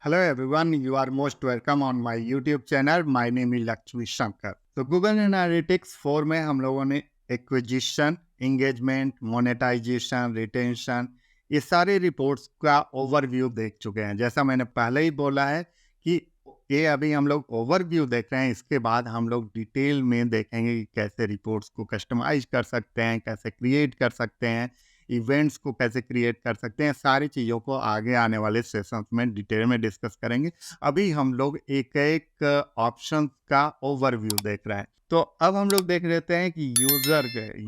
Hello everyone, you are most welcome on my YouTube channel. My name is Lakshmi Shankar. तो Google analytics 4 में हम लोगों ने acquisition, engagement, monetization, retention ये सारे रिपोर्ट्स का ओवरव्यू देख चुके हैं। जैसा मैंने पहले ही बोला है कि ये अभी हम लोग ओवरव्यू देख रहे हैं, इसके बाद हम लोग डिटेल में देखेंगे कि कैसे रिपोर्ट्स को कस्टमाइज कर सकते हैं, कैसे क्रिएट कर सकते हैं, इवेंट्स को कैसे क्रिएट कर सकते हैं। सारी चीज़ों को आगे आने वाले सेशंस में डिटेल में डिस्कस करेंगे। अभी हम लोग एक-एक ऑप्शन का ओवरव्यू देख रहे हैं। तो अब हम लोग देख लेते हैं कि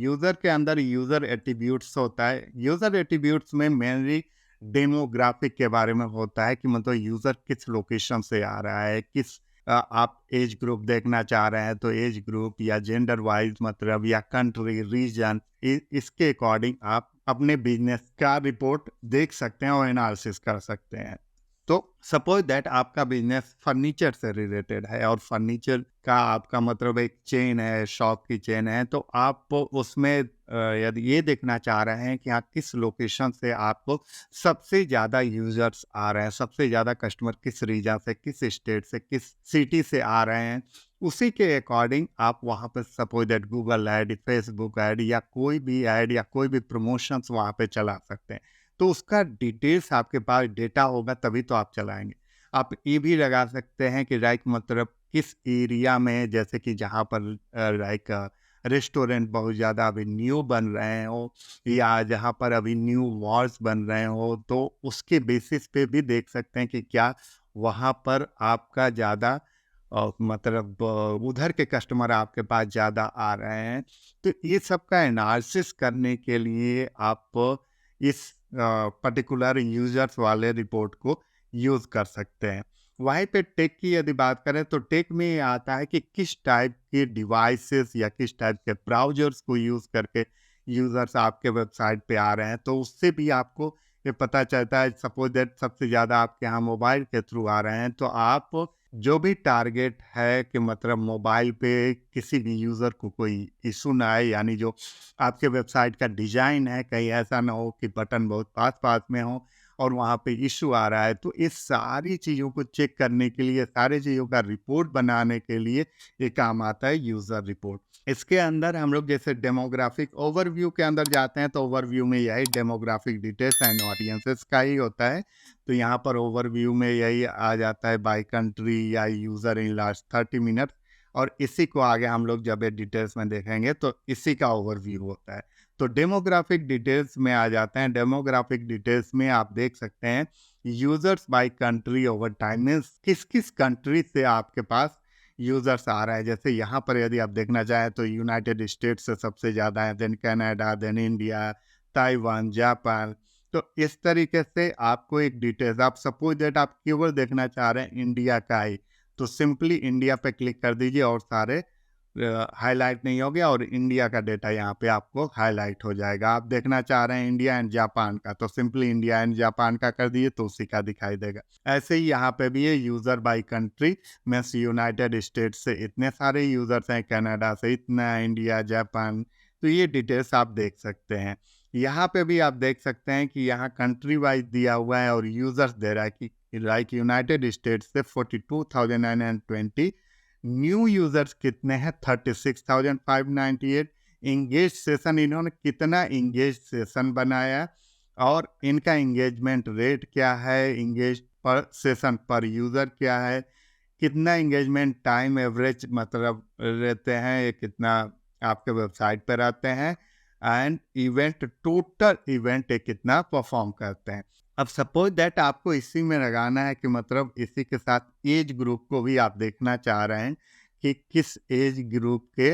यूज़र के अंदर यूज़र एट्रीब्यूट्स होता है। यूज़र एट्रीब्यूट्स में मेनली डेमोग्राफिक के बारे में होता है कि मतलब यूज़र किस लोकेशन से आ रहा है, आप एज ग्रुप देखना चाह रहे हैं तो एज ग्रुप या जेंडर वाइज मतलब या कंट्री रीजन इसके अकॉर्डिंग आप अपने बिजनेस का रिपोर्ट देख सकते हैं और एनालिसिस कर सकते हैं। तो सपोज दैट आपका बिजनेस फर्नीचर से रिलेटेड है और फर्नीचर का आपका मतलब एक चेन है, शॉप की चेन है, तो आप उसमें यदि ये देखना चाह रहे हैं कि आप किस लोकेशन से आपको सबसे ज़्यादा यूजर्स आ रहे हैं, सबसे ज़्यादा कस्टमर किस रीजन से, किस स्टेट से, किस सिटी से आ रहे हैं, उसी के अकॉर्डिंग आप वहाँ पर suppose that Google add, Facebook ad या कोई भी ऐड या कोई भी प्रमोशंस वहाँ पे चला सकते हैं। तो उसका डिटेल्स आपके पास डेटा होगा तभी तो आप चलाएँगे। आप ये भी लगा सकते हैं कि लाइक मतलब किस एरिया में, जैसे कि जहाँ पर लाइक रेस्टोरेंट बहुत ज़्यादा अभी न्यू बन रहे हो या जहाँ पर अभी न्यू मॉल्स बन रहे हो, तो उसके बेसिस पे भी देख सकते हैं कि क्या वहाँ पर आपका ज़्यादा मतलब उधर के कस्टमर आपके पास ज़्यादा आ रहे हैं। तो ये सब का एनालिसिस करने के लिए आप इस पर्टिकुलर यूजर्स वाले रिपोर्ट को यूज़ कर सकते हैं। वहीं पे टेक की यदि बात करें तो टेक में ये आता है कि किस टाइप के डिवाइसेस या किस टाइप के ब्राउज़र्स को यूज़ करके यूज़र्स आपके वेबसाइट पे आ रहे हैं, तो उससे भी आपको ये पता चलता है। सपोज दैट सबसे ज़्यादा आपके यहाँ मोबाइल के थ्रू आ रहे हैं, तो आप जो भी टारगेट है कि मतलब मोबाइल पे किसी भी यूज़र को कोई इशू ना आए, यानी जो आपके वेबसाइट का डिज़ाइन है कहीं ऐसा ना हो कि बटन बहुत पास-पास में हो और वहाँ पे इश्यू आ रहा है। तो इस सारी चीज़ों को चेक करने के लिए, सारी चीज़ों का रिपोर्ट बनाने के लिए ये काम आता है यूज़र रिपोर्ट। इसके अंदर हम लोग जैसे डेमोग्राफिक ओवरव्यू के अंदर जाते हैं तो ओवरव्यू में यही डेमोग्राफिक डिटेल्स एंड ऑडियंसेस का ही होता है। तो यहाँ पर ओवरव्यू में यही आ जाता है बाय कंट्री या यूज़र इन लास्ट 30 मिनट, और इसी को आगे हम लोग जब ये डिटेल्स में देखेंगे तो इसी का ओवरव्यू होता है। तो डेमोग्राफिक डिटेल्स में आ जाते हैं। डेमोग्राफिक डिटेल्स में आप देख सकते हैं users by country over time, means किस किस कंट्री से आपके पास यूजर्स आ रहा है। जैसे यहाँ पर यदि आप देखना चाहें तो यूनाइटेड स्टेट्स से सबसे ज़्यादा है, then Canada, then India, Taiwan, Japan. तो इस तरीके से आपको एक डिटेल्स, आप सपोज दैट आप केवल देखना चाह रहे हैं इंडिया का ही, तो सिंपली इंडिया पे क्लिक कर दीजिए और सारे हाईलाइट नहीं हो गया और इंडिया का डेटा यहाँ पे आपको हाईलाइट हो जाएगा। आप देखना चाह रहे हैं इंडिया एंड जापान का, तो सिंपली इंडिया एंड जापान का कर दिए तो उसी का दिखाई देगा। ऐसे ही यहाँ पे भी है user by country, means United states से इतने सारे यूज़र्स हैं, कनाडा से इतना, इंडिया, जापान। तो ये डिटेल्स आप देख सकते हैं। यहाँ पे भी आप देख सकते हैं कि यहाँ कंट्री वाइज दिया हुआ है और यूज़र्स दे रहा है कि लाइक यूनाइटेड स्टेट्स से 42,920, न्यू यूजर्स कितने हैं 36,598, इंगेज सेशन इन्होंने कितना इंगेज सेशन बनाया और इनका इंगेजमेंट रेट क्या है, इंगेज पर सेशन पर यूजर क्या है, कितना इंगेजमेंट टाइम एवरेज मतलब रहते हैं, ये कितना आपके वेबसाइट पर रहते हैं, एंड इवेंट टोटल इवेंट ये कितना परफॉर्म करते हैं। अब सपोज दैट आपको इसी में लगाना है कि मतलब इसी के साथ एज ग्रुप को भी आप देखना चाह रहे हैं कि किस एज ग्रुप के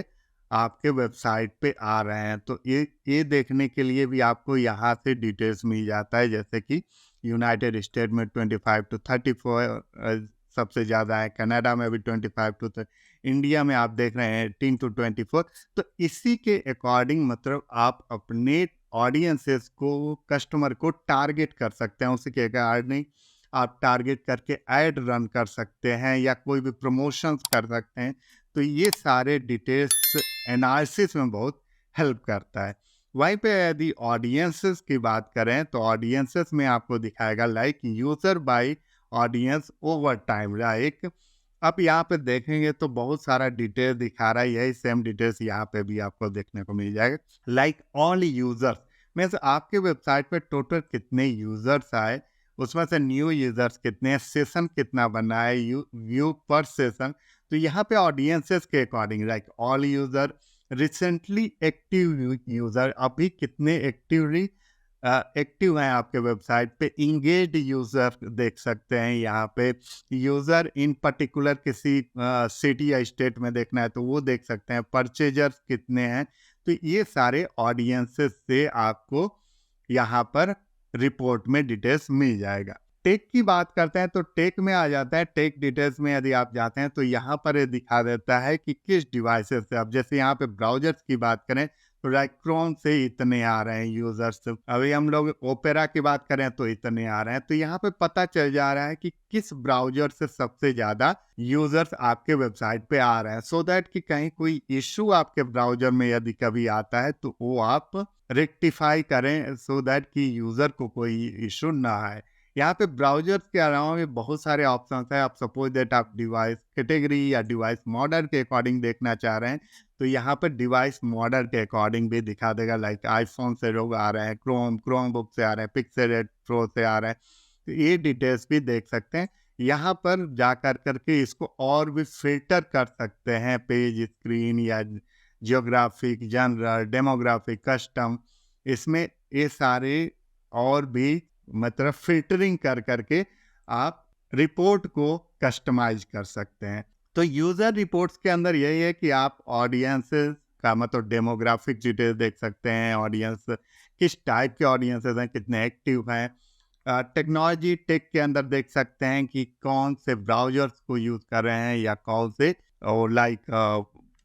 आपके वेबसाइट पे आ रहे हैं, तो ये देखने के लिए भी आपको यहाँ से डिटेल्स मिल जाता है। जैसे कि यूनाइटेड स्टेट में 25 to 34 सबसे ज़्यादा है, कनाडा में भी 25 to इंडिया में आप देख रहे हैं 18 to 24। तो इसी के अकॉर्डिंग मतलब आप अपने ऑडियंसेस को, कस्टमर को टारगेट कर सकते हैं। उसी के अकॉर्डिंग आप टारगेट करके ऐड रन कर सकते हैं या कोई भी प्रमोशंस कर सकते हैं। तो ये सारे डिटेल्स एनालिसिस में बहुत हेल्प करता है। वहीं पे यदि ऑडियंसेस की बात करें तो ऑडियंसेस में आपको दिखाएगा like user by audience over time, right. अब यहाँ पे देखेंगे तो बहुत सारा डिटेल दिखा रहा है, यही सेम डिटेल्स यहाँ पे भी आपको देखने को मिल जाएगा। लाइक ऑल यूजर्स मीन्स आपके वेबसाइट पे टोटल कितने यूजर्स आए, उसमें से न्यू यूजर्स कितने, सेशन कितना बना है, व्यू पर सेशन। तो यहाँ पे ऑडियंसेस के according like all user, recently active user, अभी कितने एक्टिवली एक्टिव हैं आपके वेबसाइट पे, इंगेज्ड यूजर देख सकते हैं यहाँ पे, यूजर इन पर्टिकुलर किसी सिटी या स्टेट में देखना है तो वो देख सकते हैं, परचेजर्स कितने हैं। तो ये सारे ऑडियंसेस से आपको यहाँ पर रिपोर्ट में डिटेल्स मिल जाएगा। टेक की बात करते हैं तो टेक में आ जाता है, टेक डिटेल्स में यदि आप जाते हैं तो यहाँ पर ये दिखा देता है कि किस डिवाइसेस से, अब जैसे यहाँ पे ब्राउजर्स की बात करें तो लाइक क्रोम से इतने आ रहे हैं यूजर्स, अभी हम लोग ओपेरा की बात करें तो इतने आ रहे हैं। तो यहाँ पे पता चल जा रहा है कि किस ब्राउजर से सबसे ज्यादा यूजर्स आपके वेबसाइट पे आ रहे हैं, सो दैट कि कहीं कोई इशू आपके ब्राउजर में यदि कभी आता है तो वो आप रेक्टिफाई करें, सो दैट कि यूजर को कोई इशू ना आए। यहाँ पे ब्राउजर्स के अलावा भी बहुत सारे ऑप्शंस हैं। आप सपोज दैट आप डिवाइस कैटेगरी या डिवाइस मॉडल के अकॉर्डिंग देखना चाह रहे हैं तो यहाँ पर डिवाइस मॉडल के अकॉर्डिंग भी दिखा देगा, लाइक आईफोन से लोग आ रहे हैं, क्रोम बुक से आ रहे हैं, पिक्सल 8 प्रो से आ रहे हैं, तो ये डिटेल्स भी देख सकते हैं। यहाँ पर जा कर करके इसको और भी फिल्टर कर सकते हैं, पेज, स्क्रीन या जियोग्राफिक, जनरल, डेमोग्राफिक, कस्टम, इसमें ये सारे और भी मतलब फिल्टरिंग कर करके आप रिपोर्ट को कस्टमाइज कर सकते हैं। तो यूजर रिपोर्ट्स के अंदर यही है कि आप ऑडियंसेस का मतलब डेमोग्राफिक डिटेल देख सकते हैं, ऑडियंस किस टाइप के ऑडियंसेस हैं, कितने एक्टिव हैं। टेक्नोलॉजी टेक के अंदर देख सकते हैं कि कौन से ब्राउजर्स को यूज कर रहे हैं या कौन से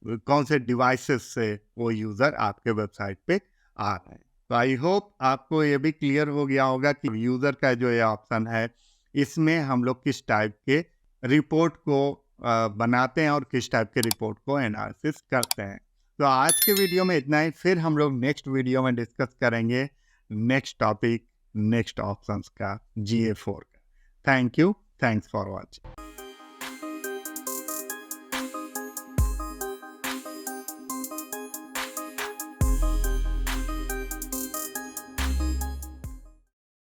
कौन से डिवाइसेस से वो यूजर आपके वेबसाइट पे आ रहे हैं। तो आई होप आपको ये भी क्लियर हो गया होगा कि यूजर का जो ये ऑप्शन है इसमें हम लोग किस टाइप के रिपोर्ट को बनाते हैं और किस टाइप के रिपोर्ट को एनालिसिस करते हैं। तो आज के वीडियो में इतना ही, फिर हम लोग नेक्स्ट वीडियो में डिस्कस करेंगे नेक्स्ट टॉपिक, नेक्स्ट ऑप्शंस का, GA4 का। Thank you, thanks for watching.